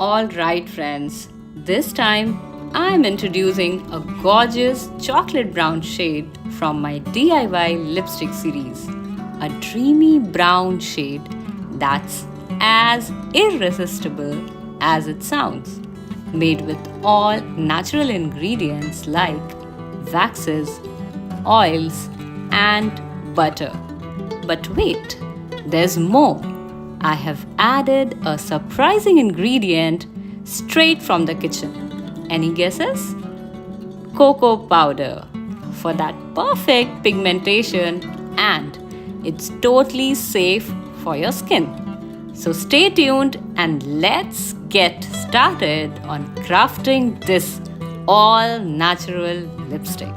Alright, friends, this time I'm introducing a gorgeous chocolate brown shade from my DIY lipstick series. A dreamy brown shade that's as irresistible as it sounds. Made with all natural ingredients like waxes, oils, and butter. But wait, there's more. I have added a surprising ingredient straight from the kitchen. Any guesses? Cocoa powder for that perfect pigmentation, and it's totally safe for your skin. So stay tuned and let's get started on crafting this all natural lipstick.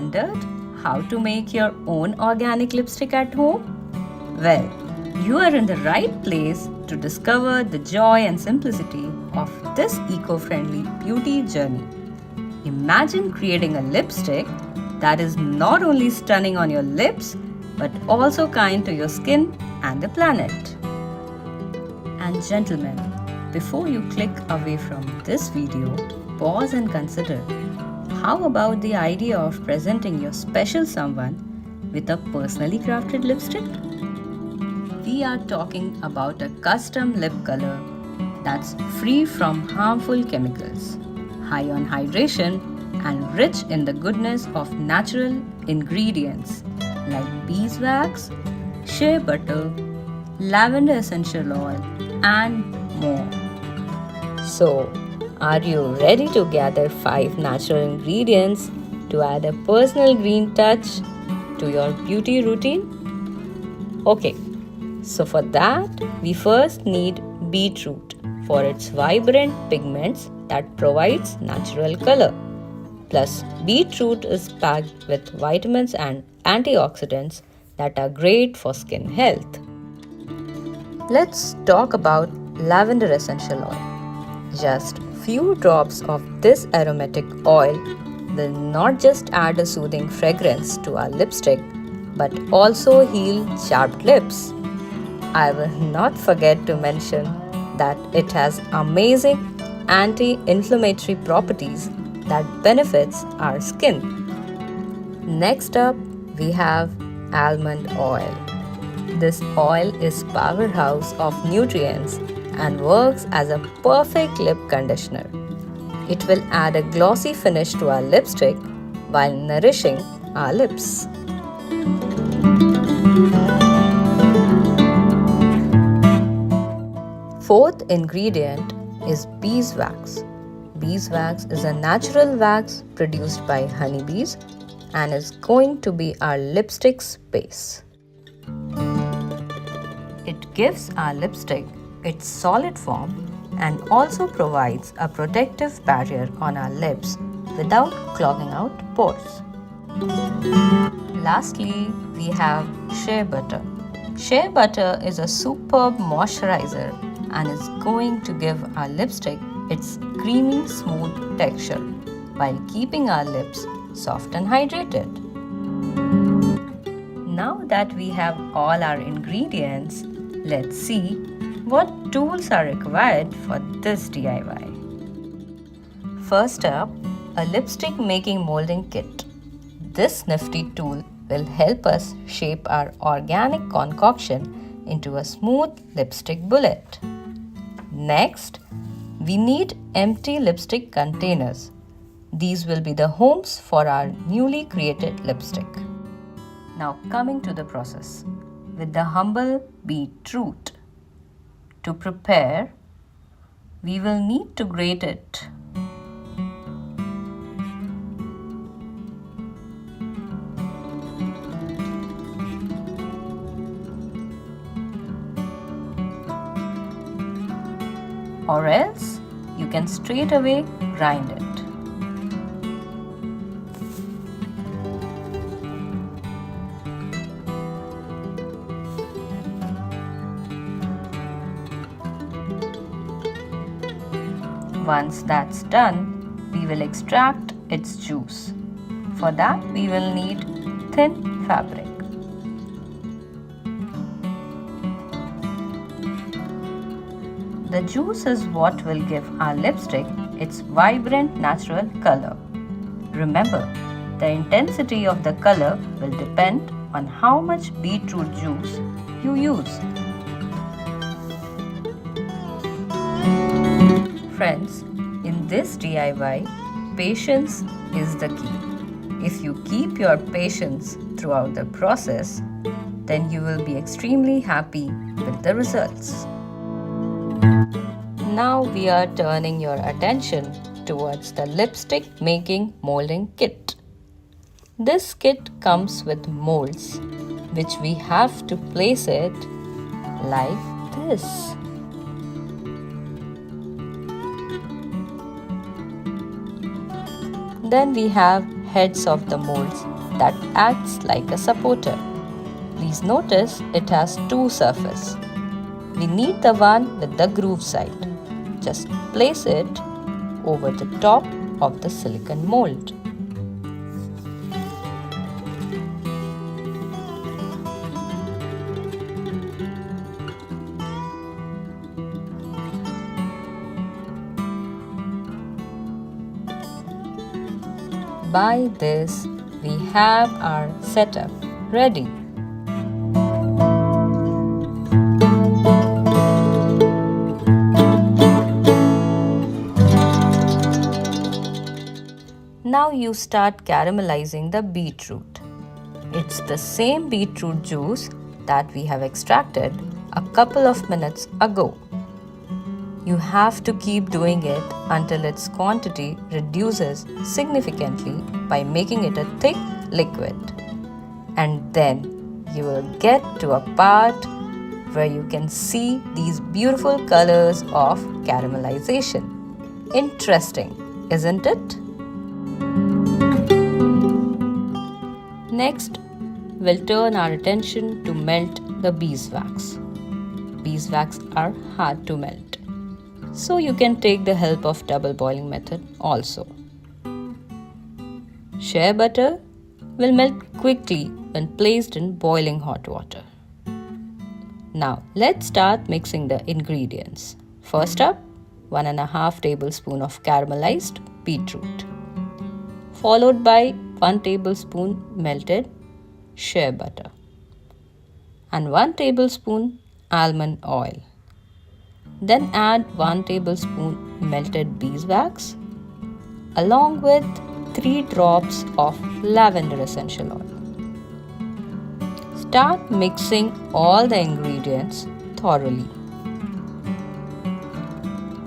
wondered how to make your own organic lipstick at home? Well, you are in the right place to discover the joy and simplicity of this eco-friendly beauty journey. Imagine creating a lipstick that is not only stunning on your lips but also kind to your skin and the planet. And gentlemen, before you click away from this video, pause and consider, how about the idea of presenting your special someone with a personally crafted lipstick? We are talking about a custom lip color that's free from harmful chemicals, high on hydration, and rich in the goodness of natural ingredients like beeswax, shea butter, lavender essential oil, and more. So, are you ready to gather 5 natural ingredients to add a personal green touch to your beauty routine? Okay, so for that, we first need beetroot for its vibrant pigments that provides natural color. Plus, beetroot is packed with vitamins and antioxidants that are great for skin health. Let's talk about lavender essential oil. Just few drops of this aromatic oil will not just add a soothing fragrance to our lipstick, but also heal chapped lips. I will not forget to mention that it has amazing anti-inflammatory properties that benefits our skin. Next up, we have almond oil. This oil is powerhouse of nutrients and works as a perfect lip conditioner. It will add a glossy finish to our lipstick while nourishing our lips. Fourth ingredient is beeswax. Beeswax is a natural wax produced by honeybees and is going to be our lipstick's base. It gives our lipstick its solid form and also provides a protective barrier on our lips without clogging out pores. Lastly, we have shea butter. Shea butter is a superb moisturizer and is going to give our lipstick its creamy smooth texture while keeping our lips soft and hydrated. Now that we have all our ingredients, let's see what tools are required for this DIY. First up, a lipstick making molding kit. This nifty tool will help us shape our organic concoction into a smooth lipstick bullet. Next, we need empty lipstick containers. These will be the homes for our newly created lipstick. Now coming to the process. With the humble beetroot. To prepare, we will need to grate it. Or else you can straight away grind it. Once that's done, we will extract its juice. For that, we will need thin fabric. The juice is what will give our lipstick its vibrant natural color. Remember, the intensity of the color will depend on how much beetroot juice you use. Friends, in this DIY, patience is the key. If you keep your patience throughout the process, then you will be extremely happy with the results. Now we are turning your attention towards the lipstick making molding kit. This kit comes with molds, which we have to place it like this. Then we have heads of the molds that acts like a supporter. Please notice it has two surfaces. We need the one with the groove side. Just place it over the top of the silicone mold. By this, we have our setup ready. Now you start caramelizing the beetroot. It's the same beetroot juice that we have extracted a couple of minutes ago. You have to keep doing it until its quantity reduces significantly by making it a thick liquid. And then you will get to a part where you can see these beautiful colors of caramelization. Interesting, isn't it? Next, we'll turn our attention to melt the beeswax. Beeswax are hard to melt, so you can take the help of double boiling method also. Shea butter will melt quickly when placed in boiling hot water. Now let's start mixing the ingredients. First up, 1.5 tablespoon of caramelized beetroot, followed by 1 tablespoon melted shea butter and 1 tablespoon almond oil. Then add 1 tablespoon melted beeswax along with 3 drops of lavender essential oil. Start mixing all the ingredients thoroughly.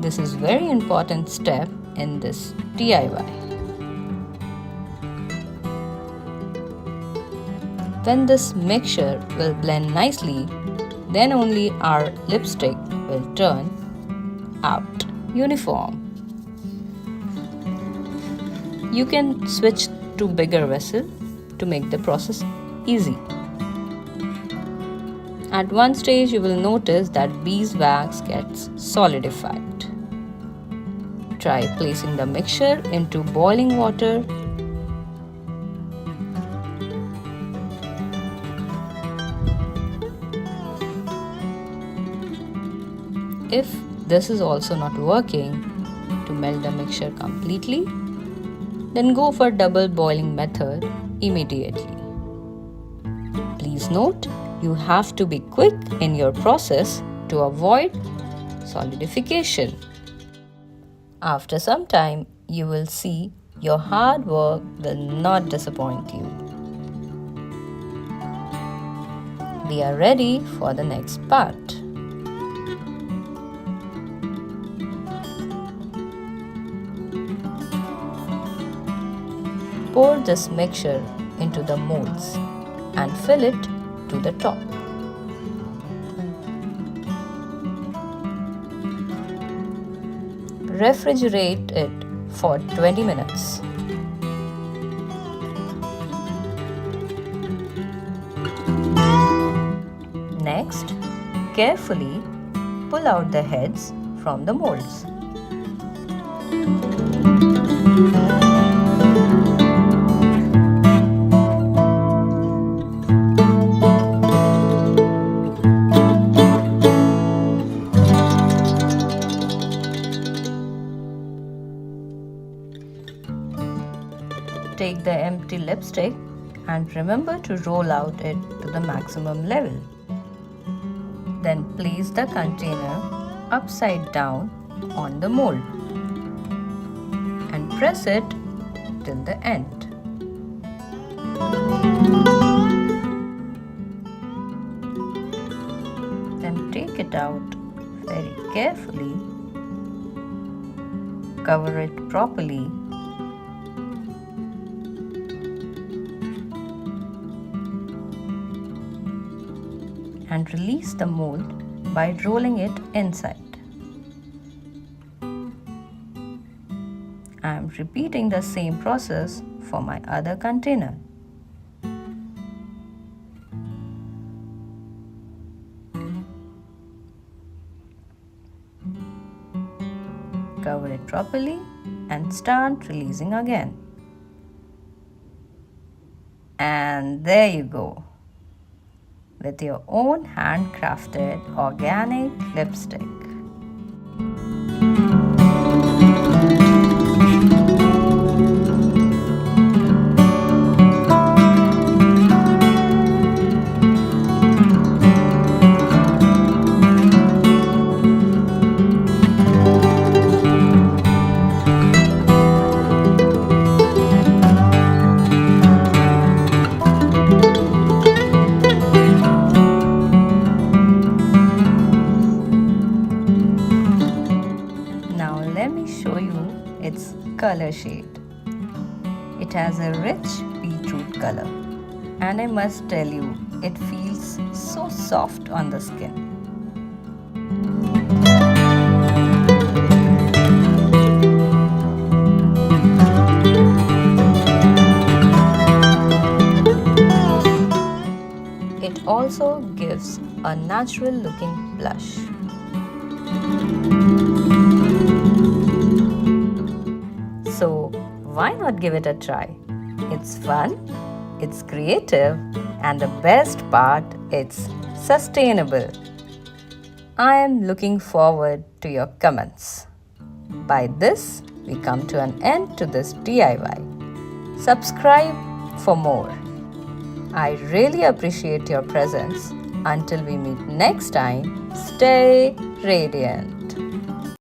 This is a very important step in this DIY. When this mixture will blend nicely, then only our lipstick will turn out uniform. You can switch to bigger vessel to make the process easy. At one stage, you will notice that beeswax gets solidified. Try placing the mixture into boiling water. If this is also not working to melt the mixture completely, then go for double boiling method immediately. Please note, you have to be quick in your process to avoid solidification. After some time, you will see your hard work will not disappoint you. We are ready for the next part. Pour this mixture into the molds and fill it to the top. Refrigerate it for 20 minutes. Next, carefully pull out the heads from the molds. Take the empty lipstick and remember to roll out it to the maximum level. Then place the container upside down on the mold and press it till the end. Then take it out very carefully, cover it properly, and release the mold by rolling it inside. I am repeating the same process for my other container. cover it properly and start releasing again. And there you go, with your own handcrafted organic lipstick. Now let me show you its color shade. It has a rich beetroot color, and I must tell you, it feels so soft on the skin. It also gives a natural looking blush. So why not give it a try? It's fun, it's creative, and the best part, it's sustainable. I am looking forward to your comments. By this, we come to an end to this DIY. Subscribe for more. I really appreciate your presence. Until we meet next time, stay radiant.